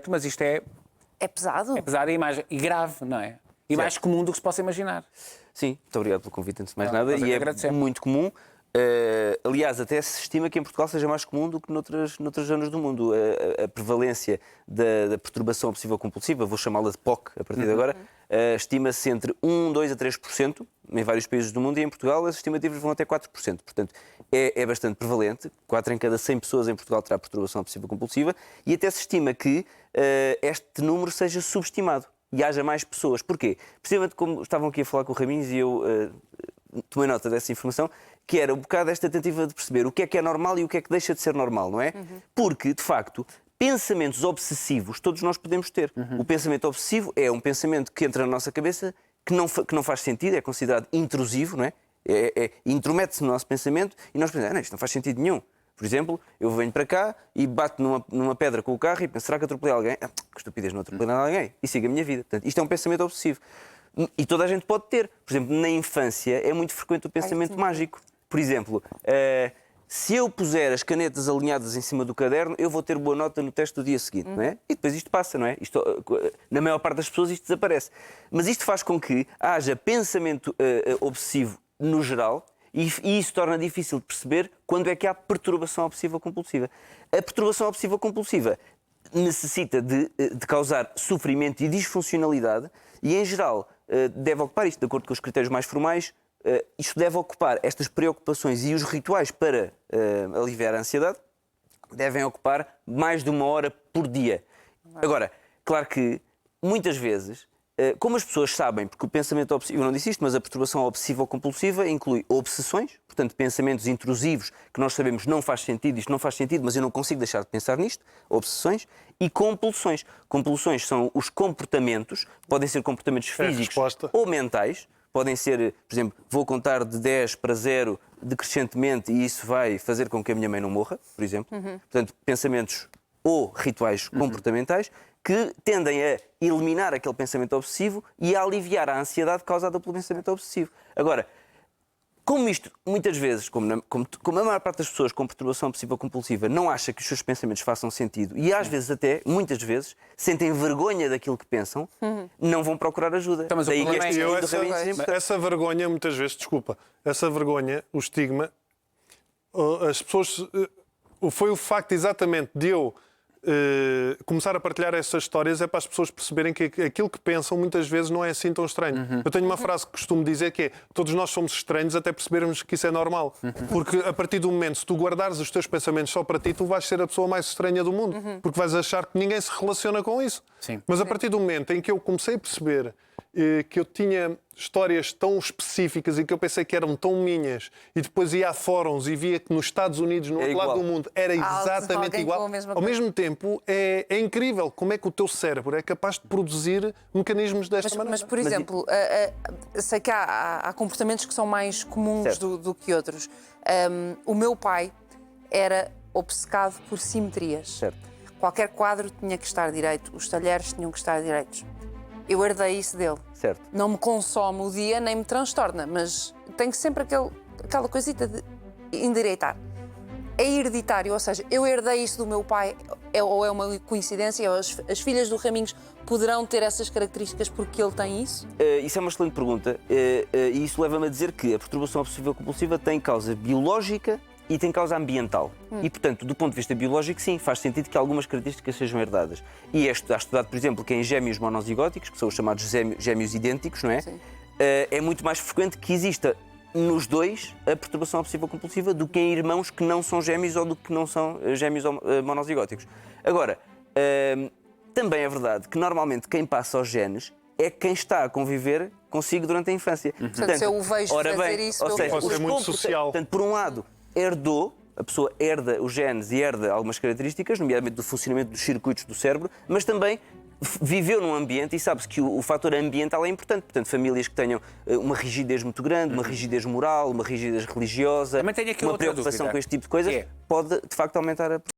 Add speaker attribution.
Speaker 1: Mas isto é
Speaker 2: pesado.
Speaker 1: É pesado e grave, não é? E mais comum do que se possa imaginar.
Speaker 3: Sim, muito obrigado pelo convite, antes de mais nada. E é muito comum. Aliás, até se estima que em Portugal seja mais comum do que noutras zonas do mundo. A prevalência da perturbação obsessiva-compulsiva, vou chamá-la de POC a partir de agora, estima-se entre 1, 2 a 3% em vários países do mundo, e em Portugal as estimativas vão até 4%. Portanto, é bastante prevalente. 4 em cada 100 pessoas em Portugal terá perturbação obsessiva-compulsiva, e até se estima que este número seja subestimado e haja mais pessoas. Porquê? Precisamente como estavam aqui a falar com o Raminhos e eu tomei nota dessa informação, que era um bocado esta tentativa de perceber o que é normal e o que é que deixa de ser normal, não é? Porque, de facto, pensamentos obsessivos todos nós podemos ter. O pensamento obsessivo é um pensamento que entra na nossa cabeça, que não faz sentido, é considerado intrusivo, não é? Intromete-se no nosso pensamento e nós pensamos, isto não faz sentido nenhum. Por exemplo, eu venho para cá e bato numa pedra com o carro e penso, será que atropelei alguém? Que estupidez, não atropelei alguém. E sigo a minha vida. Portanto, isto é um pensamento obsessivo. E toda a gente pode ter. Por exemplo, na infância é muito frequente o pensamento mágico. Por exemplo, se eu puser as canetas alinhadas em cima do caderno, eu vou ter boa nota no teste do dia seguinte, não é? E depois isto passa, não é? Na maior parte das pessoas isto desaparece. Mas isto faz com que haja pensamento obsessivo no geral, e isso torna difícil de perceber quando é que há perturbação obsessiva-compulsiva. A perturbação obsessiva-compulsiva necessita de causar sofrimento e disfuncionalidade e, em geral, deve ocupar isto, de acordo com os critérios mais formais, isto deve ocupar estas preocupações e os rituais para aliviar a ansiedade devem ocupar mais de 1 hora por dia. Agora, claro que muitas vezes, como as pessoas sabem, porque o pensamento obsessivo, eu não disse isto, mas a perturbação obsessiva-compulsiva inclui obsessões, portanto pensamentos intrusivos que nós sabemos não faz sentido, isto não faz sentido, mas eu não consigo deixar de pensar nisto, obsessões, e compulsões. Compulsões são os comportamentos, podem ser comportamentos físicos ou mentais, podem ser, por exemplo, vou contar de 10 para 0 decrescentemente e isso vai fazer com que a minha mãe não morra, por exemplo. Portanto, pensamentos ou rituais comportamentais que tendem a eliminar aquele pensamento obsessivo e a aliviar a ansiedade causada pelo pensamento obsessivo. Agora, como isto, muitas vezes, como a maior parte das pessoas com perturbação obsessiva-compulsiva não acha que os seus pensamentos façam sentido e às vezes até, muitas vezes, sentem vergonha daquilo que pensam, não vão procurar ajuda.
Speaker 1: Então, mas daí
Speaker 4: essa vergonha, muitas vezes, essa vergonha, o estigma, as pessoas... Foi o facto exatamente de eu começar a partilhar essas histórias é para as pessoas perceberem que aquilo que pensam muitas vezes não é assim tão estranho. Eu tenho uma frase que costumo dizer que é: todos nós somos estranhos até percebermos que isso é normal. Porque a partir do momento, se tu guardares os teus pensamentos só para ti, tu vais ser a pessoa mais estranha do mundo. Porque vais achar que ninguém se relaciona com isso.
Speaker 1: Sim.
Speaker 4: Mas a partir do momento em que eu comecei a perceber que eu tinha histórias tão específicas e que eu pensei que eram tão minhas, e depois ia a fóruns e via que nos Estados Unidos, no outro lado do mundo, era exatamente igual. Ao mesmo tempo, é incrível como é que o teu cérebro é capaz de produzir mecanismos desta maneira.
Speaker 2: Mas, por exemplo, sei que há comportamentos que são mais comuns do que outros. O meu pai era obcecado por simetrias.
Speaker 3: Certo.
Speaker 2: Qualquer quadro tinha que estar direito, os talheres tinham que estar direitos. Eu herdei isso dele.
Speaker 3: Certo.
Speaker 2: Não me consome o dia, nem me transtorna, mas tenho sempre aquela coisita de endireitar. É hereditário, ou seja, eu herdei isso do meu pai, ou é uma coincidência, ou as filhas do Raminhos poderão ter essas características porque ele tem isso?
Speaker 3: Isso é uma excelente pergunta, e isso leva-me a dizer que a perturbação obsessiva-compulsiva tem causa biológica e tem causa ambiental. E, portanto, do ponto de vista biológico, sim, faz sentido que algumas características sejam herdadas. E está estudado, por exemplo, que em gêmeos monozigóticos, que são os chamados gêmeos idênticos, não é? É muito mais frequente que exista nos dois a perturbação obsessiva-compulsiva do que em irmãos que não são gêmeos ou do que não são gêmeos monozigóticos. Agora, também é verdade que normalmente quem passa aos genes é quem está a conviver consigo durante a infância.
Speaker 2: Portanto, se eu o vejo fazer isso...
Speaker 3: Ou seja,
Speaker 4: pode ser muito social.
Speaker 3: Portanto, por um lado, a pessoa herda os genes e herda algumas características, nomeadamente do funcionamento dos circuitos do cérebro, mas também viveu num ambiente e sabe-se que o fator ambiental é importante. Portanto, famílias que tenham uma rigidez muito grande, uma rigidez moral, uma rigidez religiosa, uma preocupação com este tipo de coisas, pode, de facto, aumentar a